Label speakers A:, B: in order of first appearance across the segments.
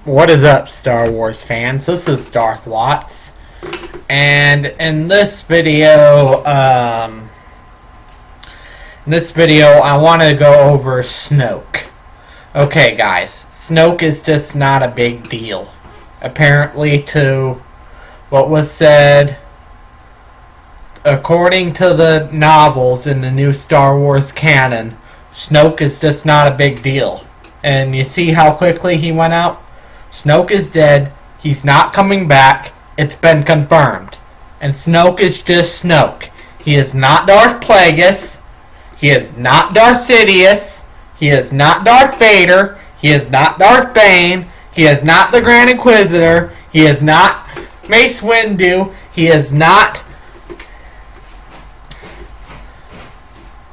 A: What is up, Star Wars fans? This is Darth Watts, and in this video, I want to go over Snoke. Okay, guys, Snoke is just not a big deal. Apparently, to what was said, according to the novels in the new Star Wars canon, Snoke is just not a big deal. And you see how quickly he went out? Snoke is dead. He's not coming back. It's been confirmed. And Snoke is just Snoke. He is not Darth Plagueis. He is not Darth Sidious. He is not Darth Vader. He is not Darth Bane. He is not the Grand Inquisitor. He is not Mace Windu. He is not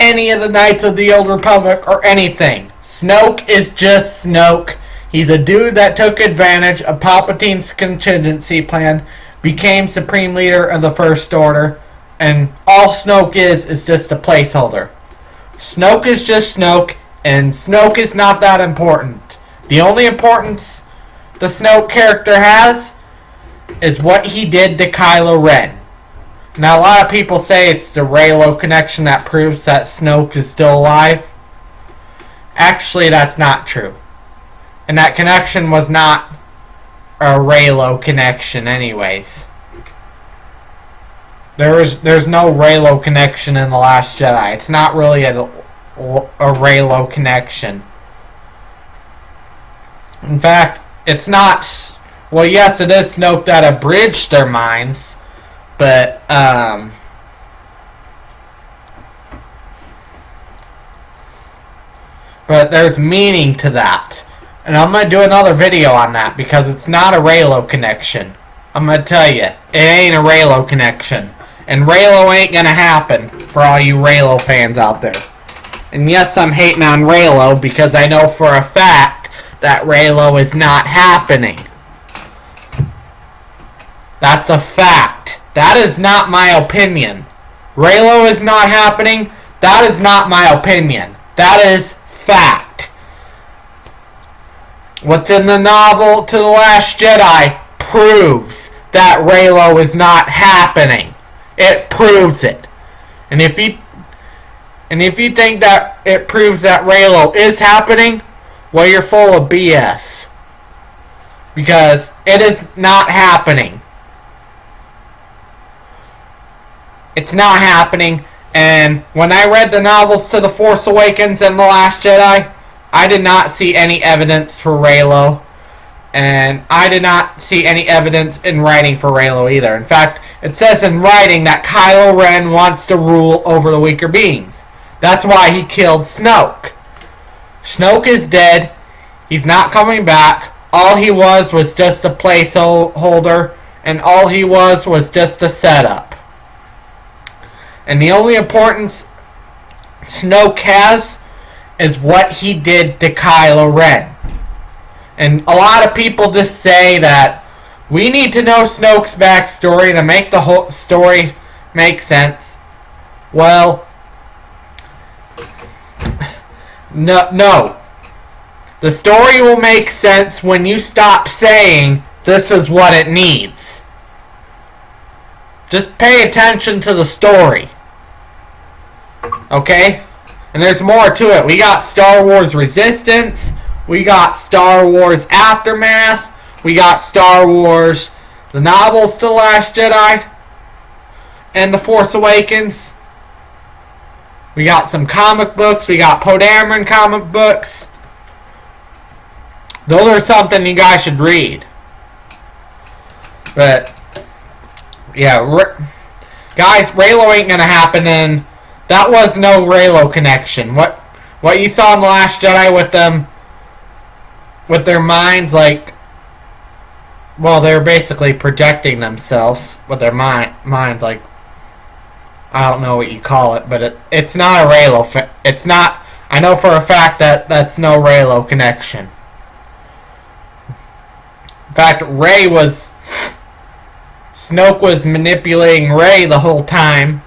A: any of the Knights of the Old Republic or anything. Snoke is just Snoke. He's a dude that took advantage of Palpatine's contingency plan, became Supreme Leader of the First Order, and all Snoke is just a placeholder. Snoke is just Snoke, and Snoke is not that important. The only importance the Snoke character has is what he did to Kylo Ren. Now, a lot of people say it's the Reylo connection that proves that Snoke is still alive. Actually, that's not true. And that connection was not a Reylo connection anyways. There's no Reylo connection in The Last Jedi. It's not really a Reylo connection. In fact, it's not... Well, yes, it is Snoke that abridged their minds, but, but there's meaning to that. And I'm going to do another video on that because it's not a Reylo connection. I'm going to tell you, it ain't a Reylo connection. And Reylo ain't going to happen for all you Reylo fans out there. And yes, I'm hating on Reylo because I know for a fact that Reylo is not happening. That's a fact. That is not my opinion. Reylo is not happening. That is not my opinion. That is fact. What's in the novel to The Last Jedi proves that Reylo is not happening. It proves it. And if you think that it proves that Reylo is happening, well, you're full of BS. Because it is not happening. It's not happening. And when I read the novels to The Force Awakens and The Last Jedi, I did not see any evidence for Reylo, and I did not see any evidence in writing for Reylo either. In fact, it says in writing that Kylo Ren wants to rule over the weaker beings. That's why he killed Snoke. Snoke is dead. He's not coming back. All he was just a placeholder, and all he was just a setup. And the only importance Snoke has is what he did to Kylo Ren. And a lot of people just say that we need to know Snoke's backstory to make the whole story make sense. Well, no. The story will make sense when you stop saying this is what it needs. Just pay attention to the story. Okay? And there's more to it. We got Star Wars Resistance. We got Star Wars Aftermath. We got Star Wars, the novels to The Last Jedi, and The Force Awakens. We got some comic books. We got Poe Dameron comic books. Those are something you guys should read. But, yeah, guys, Reylo ain't gonna happen, and that was no Reylo connection. What you saw in The Last Jedi with them, with their minds, like, well, they're basically projecting themselves with their minds, like, I don't know what you call it, but it's not a Reylo. It's not. I know for a fact that that's no Reylo connection. In fact, Snoke was manipulating Rey the whole time.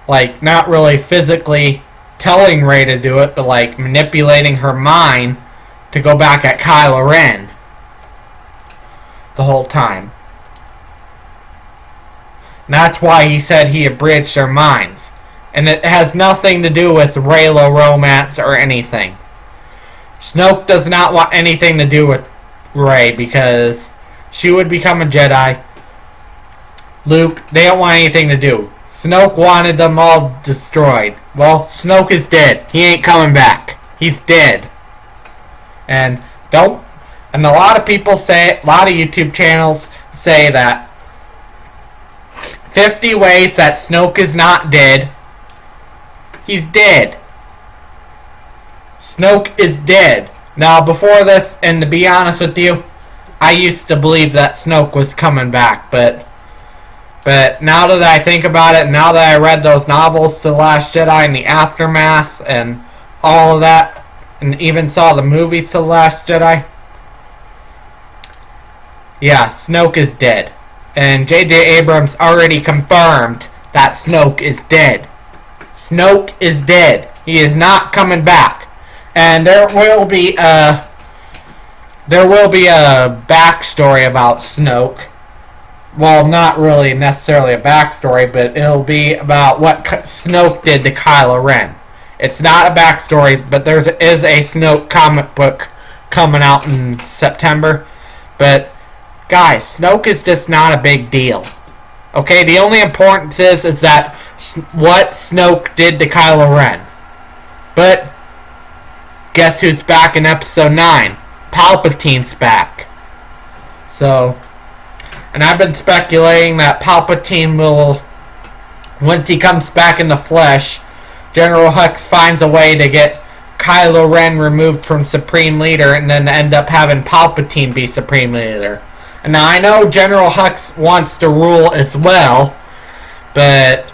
A: Like, not really physically telling Rey to do it, but like manipulating her mind to go back at Kylo Ren. the whole time. And that's why he said he abridged their minds. And it has nothing to do with Reylo romance or anything. Snoke does not want anything to do with Rey because she would become a Jedi. Luke, they don't want anything to do. Snoke wanted them all destroyed. Well, Snoke is dead. He ain't coming back. He's dead. And a lot of people say, a lot of YouTube channels say that 50 ways that Snoke is not dead. He's dead. Snoke is dead. Now, before this, and to be honest with you, I used to believe that Snoke was coming back, but now that I think about it, now that I read those novels, The Last Jedi and the Aftermath, and all of that, and even saw the movies To The Last Jedi, yeah, Snoke is dead. And J.J. Abrams already confirmed that Snoke is dead. Snoke is dead. He is not coming back. And there will be a backstory about Snoke. Well, not really necessarily a backstory, but it'll be about what Snoke did to Kylo Ren. It's not a backstory, but there is a Snoke comic book coming out in September. But, guys, Snoke is just not a big deal. Okay, the only importance is that what Snoke did to Kylo Ren. But, guess who's back in Episode 9? Palpatine's back. So, and I've been speculating that Palpatine will, once he comes back in the flesh, General Hux finds a way to get Kylo Ren removed from Supreme Leader and then end up having Palpatine be Supreme Leader. And now I know General Hux wants to rule as well, but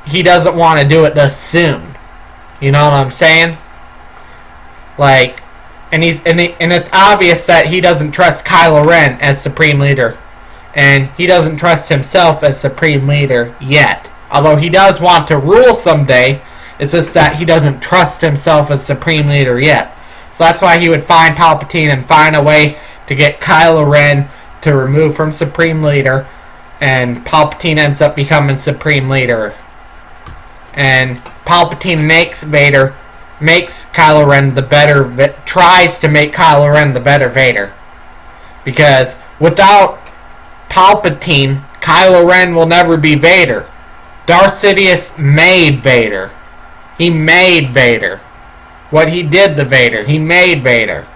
A: he doesn't want to do it this soon. You know what I'm saying? Like, and it's obvious that he doesn't trust Kylo Ren as Supreme Leader, and he doesn't trust himself as Supreme Leader yet. Although he does want to rule someday, it's just that he doesn't trust himself as Supreme Leader yet. So that's why he would find Palpatine and find a way to get Kylo Ren to remove from Supreme Leader, and Palpatine ends up becoming Supreme Leader. And Palpatine makes Kylo Ren the better, tries to make Kylo Ren the better Vader. Because without Palpatine, Kylo Ren will never be Vader. Darth Sidious made Vader. He made Vader. What he did to Vader, he made Vader.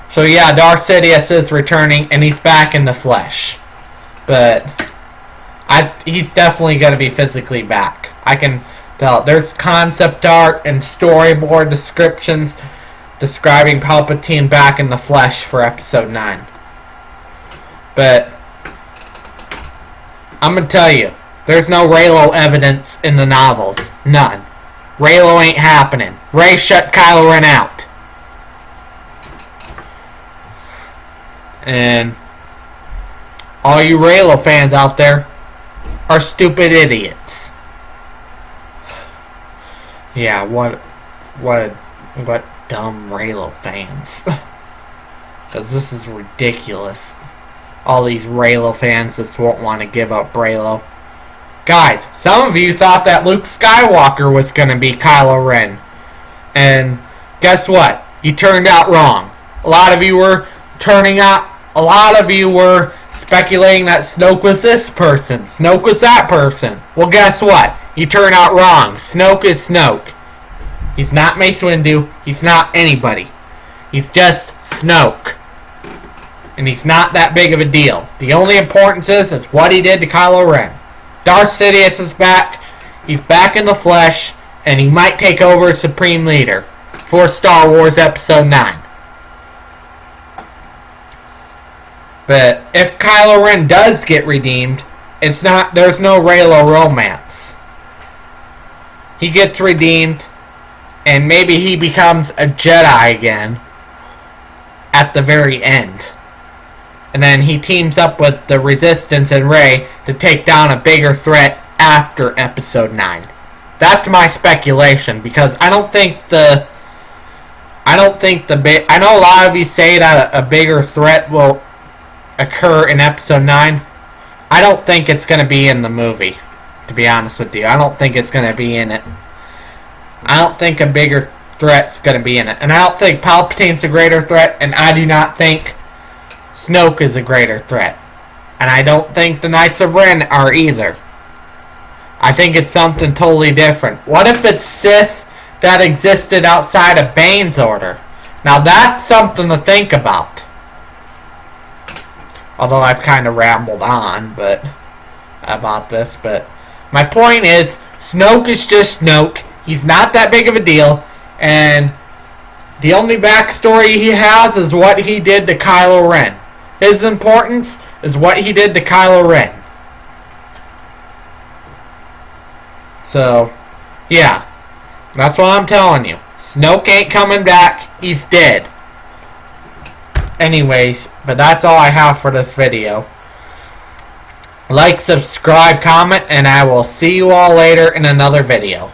A: So yeah, Darth Sidious is returning, and he's back in the flesh. But he's definitely going to be physically back. I can tell. There's concept art and storyboard descriptions describing Palpatine back in the flesh for Episode 9. But I'm going to tell you, there's no Reylo evidence in the novels. None. Reylo ain't happening. Rey shut Kylo Ren out. And all you Reylo fans out there are stupid idiots. Yeah, what dumb Reylo fans. Because this is ridiculous. All these Reylo fans just won't want to give up Reylo. Guys, some of you thought that Luke Skywalker was going to be Kylo Ren. And guess what? You turned out wrong. A lot of you were speculating that Snoke was this person, Snoke was that person. Well, guess what? You turned out wrong. Snoke is Snoke. He's not Mace Windu. He's not anybody. He's just Snoke. And he's not that big of a deal. The only importance is what he did to Kylo Ren. Darth Sidious is back. He's back in the flesh. And he might take over as Supreme Leader for Star Wars Episode 9. But if Kylo Ren does get redeemed, there's no Reylo romance. He gets redeemed, and maybe he becomes a Jedi again at the very end. And then he teams up with the Resistance and Rey to take down a bigger threat after Episode 9. That's my speculation, because I don't I don't think I know a lot of you say that a bigger threat will occur in episode 9. I don't think it's going to be in the movie, to be honest with you. I don't think it's going to be in it. I don't think a bigger threat's going to be in it. And I don't think Palpatine's a greater threat, and I do not think Snoke is a greater threat. And I don't think the Knights of Ren are either. I think it's something totally different. What if it's Sith that existed outside of Bane's order? Now that's something to think about. Although I've kind of rambled on about this, but my point is, Snoke is just Snoke. He's not that big of a deal, and the only backstory he has is what he did to Kylo Ren. His importance is what he did to Kylo Ren. So, yeah. That's what I'm telling you. Snoke ain't coming back. He's dead. Anyways, but that's all I have for this video. Like, subscribe, comment, and I will see you all later in another video.